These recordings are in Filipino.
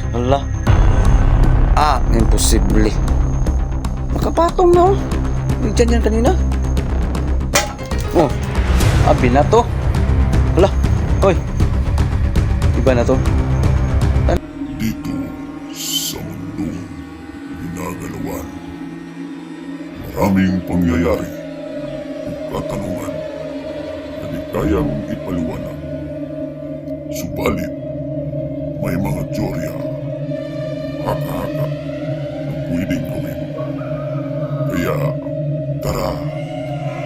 Hala. Imposible. Nakapatong na oh. Nandiyan yan kanina. Oh, abi na to. Hala, hoy. Iba na to. Dito sa mundong ginagalawan, maraming pangyayari o katanungan na di kayang ipaliwanag. Subalit, may mga teorya, haka-haka na pwedeng gawin. Kaya, tara,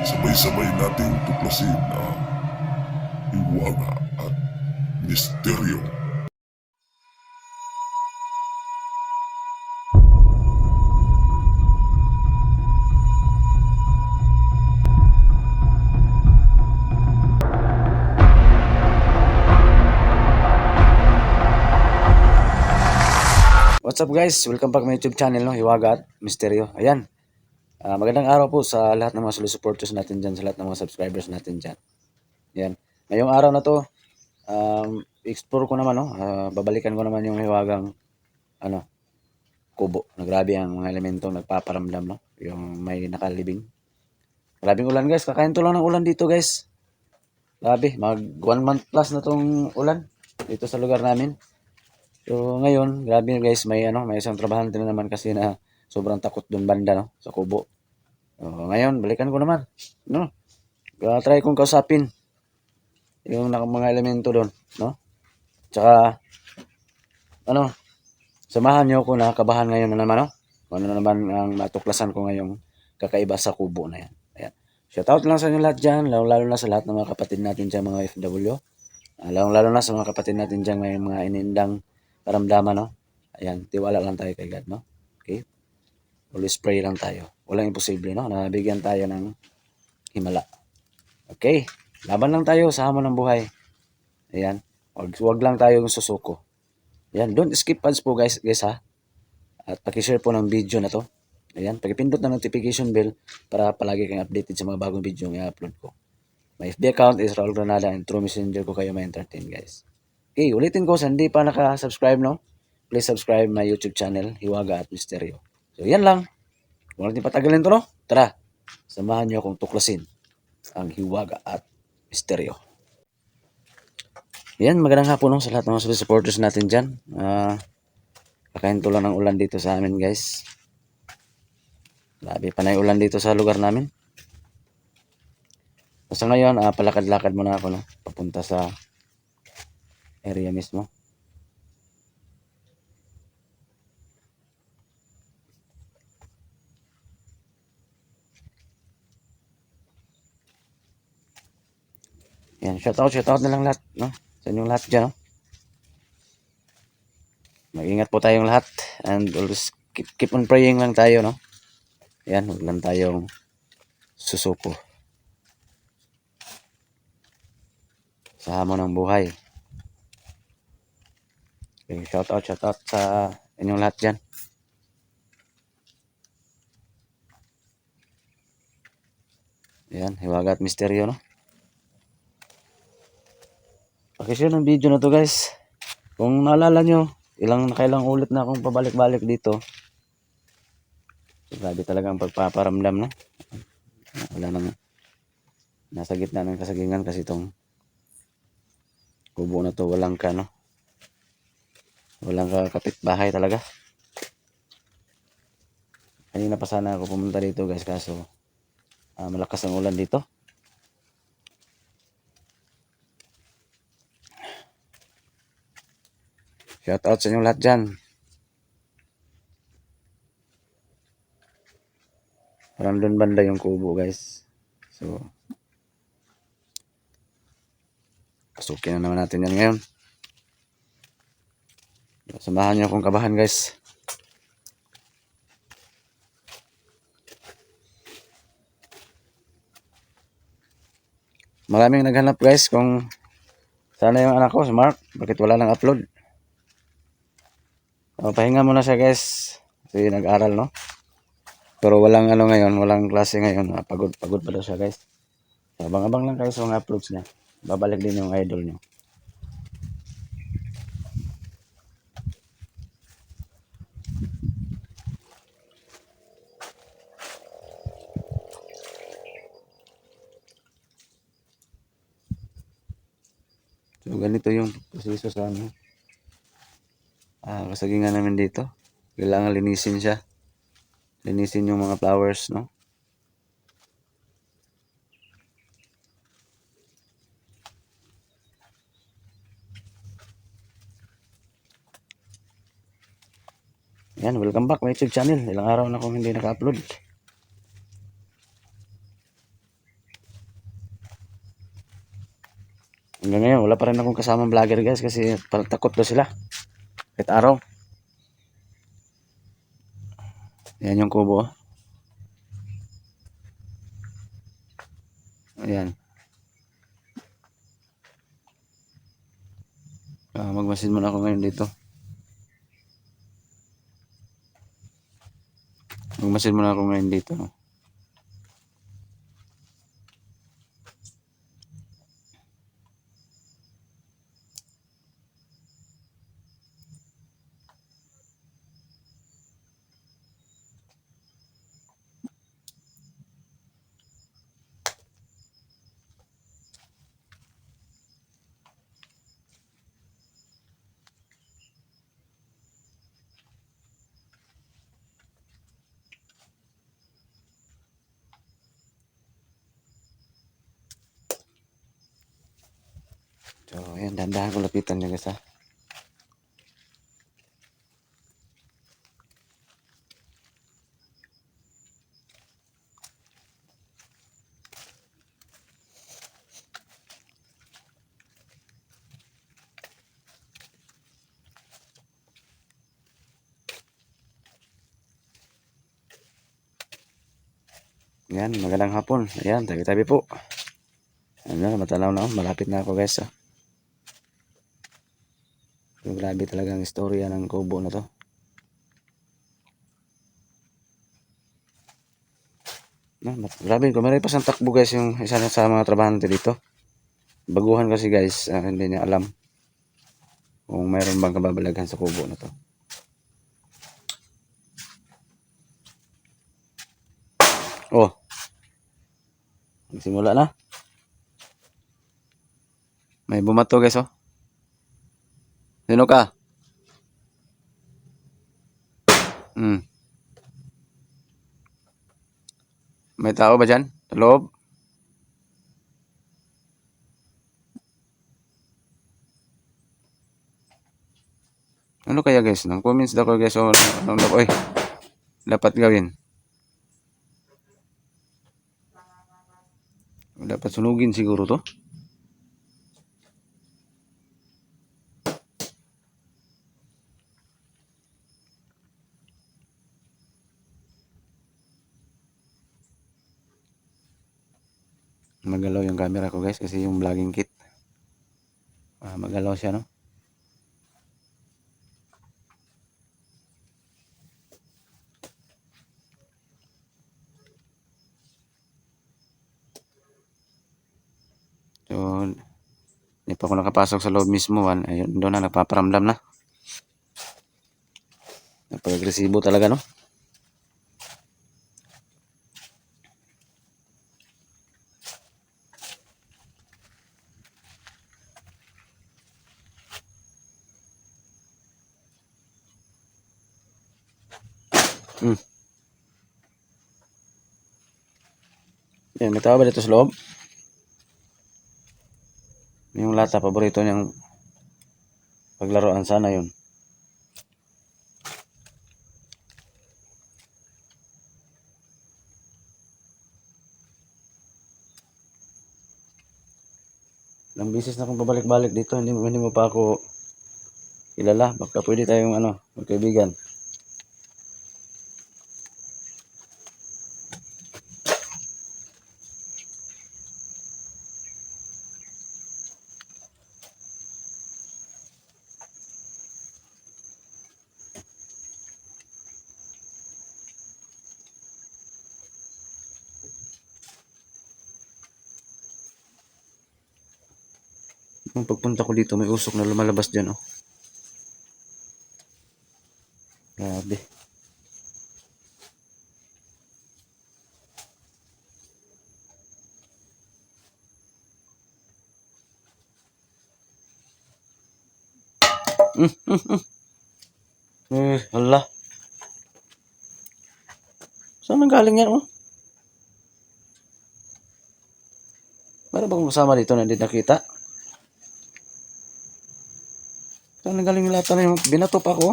sabay-sabay nating tuklasin ang hiwaga at misteryo. What's up guys? Welcome back to my YouTube channel, no? Hiwaga at Misteryo. Ayan. Magandang araw po sa lahat ng mga solid supporters natin dyan, sa lahat ng mga subscribers natin dyan. Ayan. Ngayong araw na to, explore ko naman, no? Babalikan ko naman yung hiwagang, kubo. Grabe ang mga elementong nagpaparamdam, no? Yung may nakalibing. Grabing ulan guys. Kakain to lang ng ulan dito guys. Grabe. Mag 1 month plus na tong ulan dito sa lugar namin. So ngayon, grabe guys, may isang trabahante na naman kasi na sobrang takot doon banda, no, sa kubo. So ngayon, balikan ko naman, no. Try kong kausapin yung mga elemento doon, no. Tsaka samahan niyo ako na kabahan ngayon na naman, no. Ano na naman ang matuklasan ko ngayong kakaiba sa kubo na yan. Ayan. Shoutout lang sa inyo lahat dyan, lalo na sa lahat ng mga kapatid natin dyan, mga FW. Lalo na sa mga kapatid natin dyan, may mga inindang paramdaman, no? Ayan, tiwala lang tayo kay God, no? Okay? Always pray lang tayo. Walang imposible, no? Nabigyan tayo ng himala. Okay? Laban lang tayo sa hamon ng buhay. Ayan. Wag lang tayo susuko. Ayan, don't skip ads po guys ha. At paki-share po ng video na to. Ayan, paki-pindot na notification bell para palagi kang updated sa mga bagong video na i-upload ko. My FB account is Raul Granada and through Messenger ko kayo ma-entertain guys. Okay, ulitin ko sa hindi pa naka-subscribe, no? Please subscribe my YouTube channel, Hiwaga at Misteryo. So, yan lang. Kung natin patagalin to, no? Tara, samahan niyo akong tuklasin ang Hiwaga at Misteryo. Yan, magandang hapon, no? Sa lahat ng mga supporters natin dyan. Kakain to lang ng ulan dito sa amin, guys. Labi pa na yung ulan dito sa lugar namin. So, ngayon, palakad-lakad muna ako, no? Papunta sa area mismo. Yan, shoutout na lang lahat, no? Sa inyong lahat dyan, no? Mag-ingat po tayong lahat and always keep on praying lang tayo, no? Yan, huwag lang tayong susuko sa hamon ng buhay. Okay, shoutout sa inyong lahat dyan. Yan, Hiwaga at Misteryo, no? Pakishare ng video na to guys. Kung naalala nyo, nakailang ulit na akong pabalik-balik dito. So, grabe talaga ang pagpaparamdam, no? Wala nang nasa gitna ng kasagingan kasi itong kubo na to walang kapitbahay talaga. Kanina pa sana ako pumunta dito guys, kaso malakas ang ulan dito. Shout out sa inyo lahat dyan. Parang doon banda yung kubo guys. So pasukin na naman natin yan ngayon. Samahan nyo akong kabahan guys. Maraming naghanap guys kung sana yung anak ko si Mark, bakit wala nang upload. Pahinga muna siya guys kasi nag-aral, no? Pero walang ngayon, walang klase ngayon. Pagod pa daw siya guys. So, abang-abang lang kayo sa mga uploads niya. Babalik din yung idol niyo. So, ganito yung proseso sa kasagingan namin dito. Kailangan linisin siya. Linisin yung mga flowers, no? Yan, welcome back my YouTube channel. Ilang araw na akong hindi naka-upload. Hanggang ngayon, wala pa rin akong kasamang vlogger guys kasi takot daw sila. Kahit araw. Yan yung kubo. Ayan. Magmasid muna ako ngayon dito. Magmasid muna ako ngayon dito. So, ayan, dahan-dahan ko lapitan niya guys ha. Ayan, magandang hapon. Ayan, tabi-tabi po. Ayan, matalaw na ako. Malapit na ako guys ha. So, grabe talaga ang istorya ng kubo na to. No, grabe, kumaray pa sa takbo guys yung isa na sa mga trabahante dito. Baguhan kasi guys, hindi niya alam kung mayroon bang kababalaghan sa kubo na to. Oh, nagsimula na. May bumato guys oh. Sino ka? May tao ba dyan? Sa loob? Ano kaya guys? Nang comments daw ko guys. O, ano daw ko dapat gawin? Dapat sunugin siguro to. Magalaw yung camera ko guys kasi yung vlogging kit. Magalaw siya no. So, hindi pa ako nakapasok sa loob mismo. Ayun, doon na nagpaparamdam na. Napag-agresibo talaga no. Yan, may tao ba dito sa loob? Yung lata, paborito niyang paglaruan sana yun. Ilang bisis na akong pabalik-balik dito, hindi mo pa ako kilala. Baka pwede tayong magkaibigan. Nung pagpunta ko dito, may usok na lumalabas dyan, oh. Grabe. Hala. Saan nanggaling yan, oh? Meron bang kasama dito na hindi nakita? Saan nanggaling yung lata na yung binato pa ko?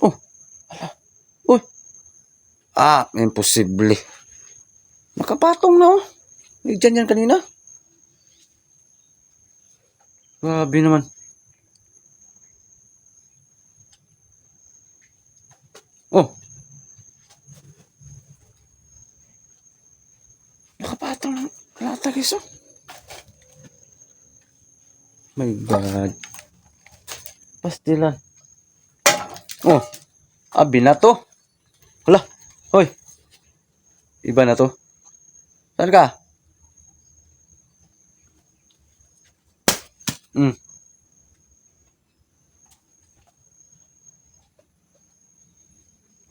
Oh, uy. Imposible. Nakapatong na, oh. Diyan yan kanina. Grabe naman. Oh. Nakapatong na lata, guys, oh. My God. Pastilan. Oh. Binato. Hala. Hoy. Iba na to. Saan ka?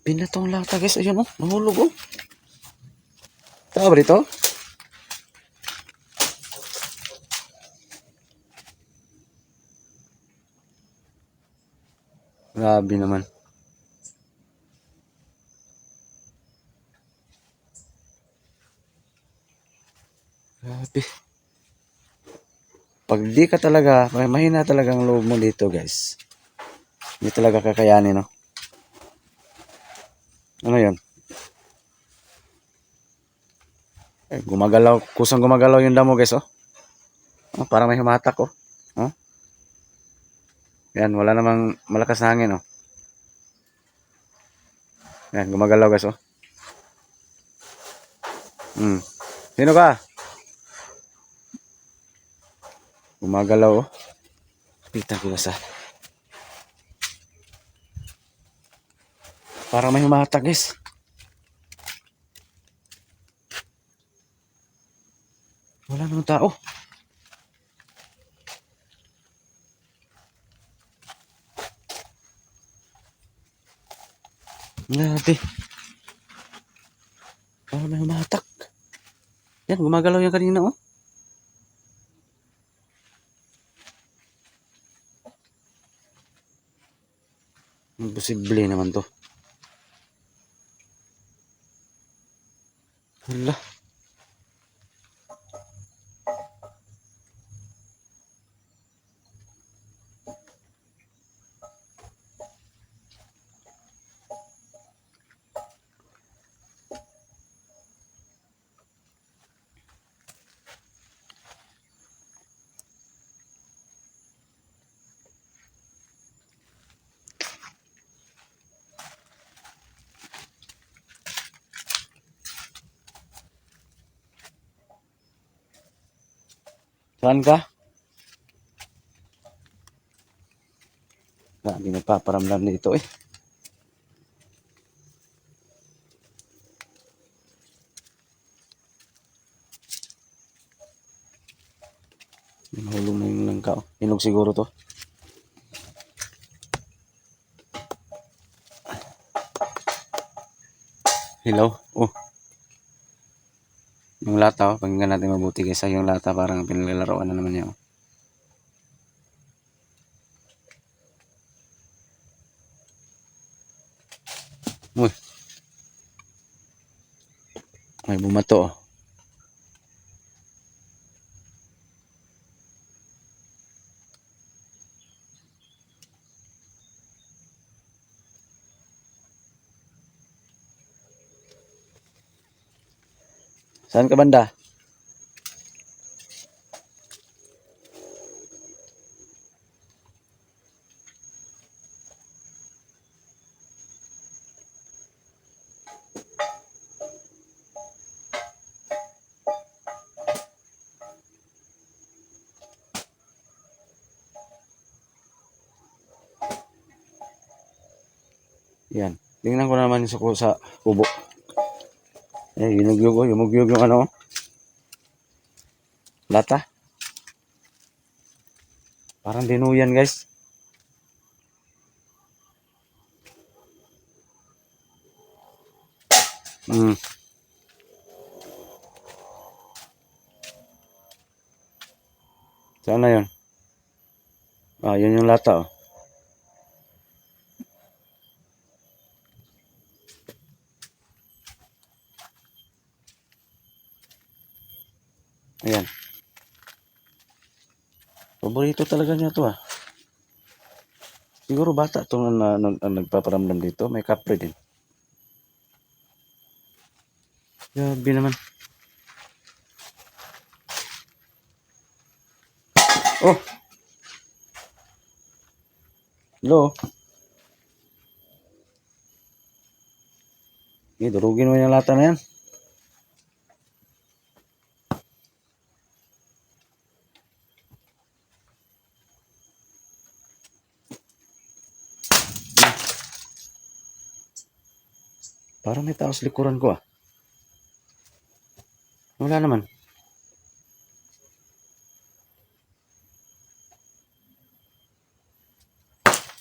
Binatong lata, guys. Ayun, oh. Nahulog, oh. Tama ba dito? Grabe naman. Grabe. Pag di ka talaga, mahina talagang loob mo dito, guys. Hindi talaga kakayanin, no? Ano yun? Gumagalaw. Kusang gumagalaw yung damo, guys, oh. Parang may humatak, oh. Oh. Yan, wala namang malakas na hangin, oh. Yan, gumagalaw, guys, oh. Sino ka? Gumagalaw, oh. Pitan ko sa. Parang may humatak, guys. Wala namang tao. Grabe. Parang may humatak. Yan, gumagalaw yan kanina, oh. Imposible naman to. Hala. Saan ka? Grabe, nagpaparamdam dito, eh. Nahulog na yung langka, oh. Hinog siguro to. Hello? Oh. Yung lata, oh. Pakinggan natin mabuti, guys. Yung lata parang pinaglaruan na naman niya, oh. Uy. May bumato, oh. Saan ka banda? Yan. Tingnan ko naman sa kubo. Yumugyug, oh. Yumugyug yung ano, oh. Lata. Parang dinuyan, guys. Saan na yun? Ah, yun yung lata, oh. Ayan. Paborito talaga niya to, ah. Siguro bata itong nagpaparamdam dito. May kapre din. Grabe naman. Oh! Hello? Durugin mo yung lata na yan. Parang may tao sa likuran ko, ah. Wala naman.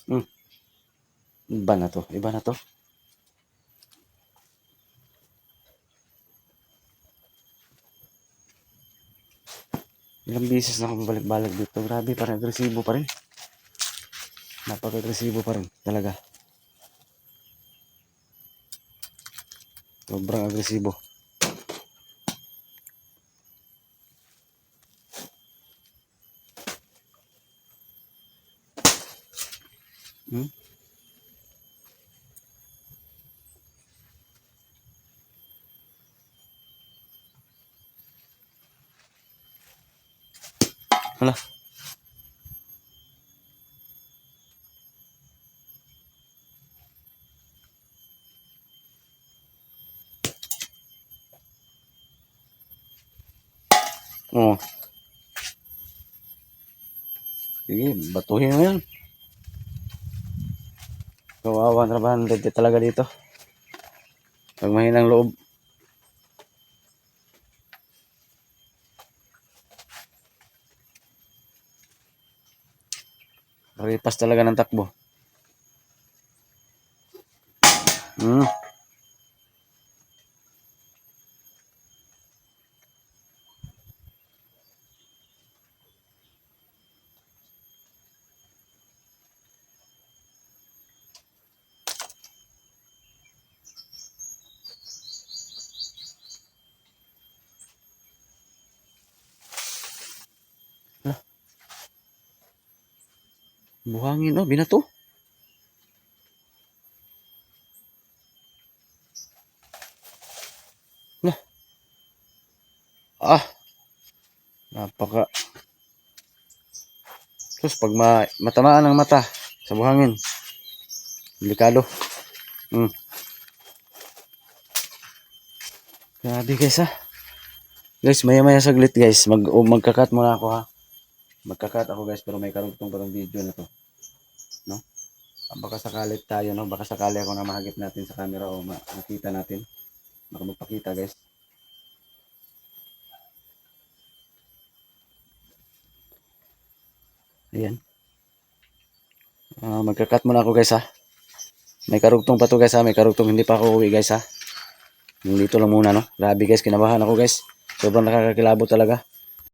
Hmm. Iba na to. Iba na to. Ilang beses na akong balik-balik dito. Grabe, parang agresibo pa rin. Napaka-agresibo pa rin. Talaga. Sobrang agresibo. Hmm? Hala. Oo. Sige, batuhin mo yan. Kawawa na ba talaga dito? Pag mahinang loob. Paripas talaga ng takbo. Hmm. Hala. Buhangin, oh. Binato. Hala. Ah. Napaka. Tapos pag matamaan ang mata sa buhangin. Delikado. Hmm. Grabe guys, ha. Guys, maya-maya saglit guys. Magkakat muna ako, ha. Magkakat ako guys, pero may karugtong parang video na to. No? Baka sakali tayo, no? Baka sakali ako na mahagip natin sa camera o makita natin. Baka magpakita guys. Ayan. Magkakat muna ako guys, ha. May karugtong pa to guys, ha. May karugtong, hindi pa ako uwi guys, ha. Yung dito lang muna, no. Grabe guys, kinabahan ako guys. Sobrang nakakakilabot talaga.